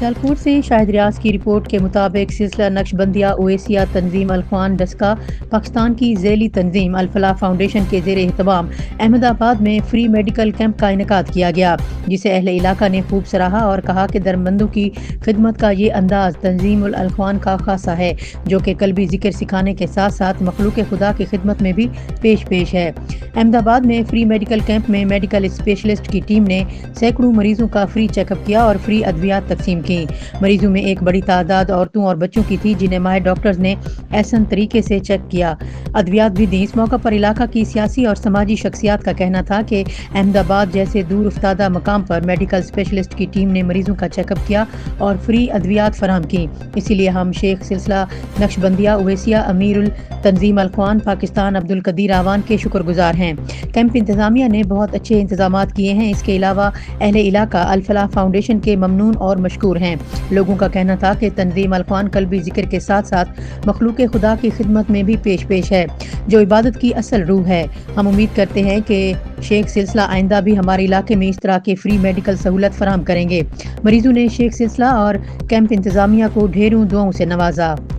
सियालकोट से शाहिद रियाज की रिपोर्ट के मुताबिक सिलसिला नक्शबंदिया ओएसिया तंजीम अल-ख्वान डस्का पाकिस्तान की ज़ैली तंजीम अल-फलाह फाउंडेशन के ज़ेर एहतमाम अहमदाबाद में फ्री मेडिकल कैंप का इनेकाद किया गया, जिसे अहले इलाका ने खूब सराहा और कहा कि दरमंदों की खिदमत का ये अंदाज तंजीम अल-ख्वान का खासा है, जो कि कल्बी जिक्र सिखाने के साथ साथ मखलूक खुदा की खिदमत में भी पेश है। अहमदाबाद में फ्री मेडिकल कैंप में मेडिकल स्पेशलिस्ट की टीम ने सैकड़ों मरीजों का फ्री चेकअप किया और फ्री अद्वियात तकसीम की। मरीजों में एक बड़ी तादाद औरतों और बच्चों की थी, जिन्हें माहिर डॉक्टर्स ने एहसन तरीके से चेक किया, अद्वियात भी दी। इस मौका पर इलाका की सियासी और समाजी शख्सियात का कहना था कि अहमदाबाद जैसे दूर उफ्तादा मकाम पर मेडिकल स्पेशलिस्ट की टीम ने मरीजों का चेकअप किया और फ्री अद्वियात फराहम की। इसीलिए हम शेख सिलसिला नक्शबंदिया ओवैसिया अमीरुल तंजीम अल-ख्वान पाकिस्तान अब्दुल कदीर आवान के शुक्रगुजार हैं। कैंप इंतजामिया ने बहुत अच्छे इंतजामात किए हैं। इसके अलावा अहले इलाका अल-फलाह फाउंडेशन के ममनून और मशकूर हैं। लोगों का कहना था कि तंजीम अल-ख्वान कल्बी जिक्र के साथ साथ मखलूक खुदा की खिदमत में भी पेश है, जो इबादत की असल रूह है। हम उम्मीद करते हैं कि शेख सिलसिला आइंदा भी हमारे इलाके में इस तरह के फ्री मेडिकल सहूलत फराहम करेंगे। मरीजों ने शेख सिलसिला और कैंप इंतजामिया को ढेरों दुआओं से नवाजा।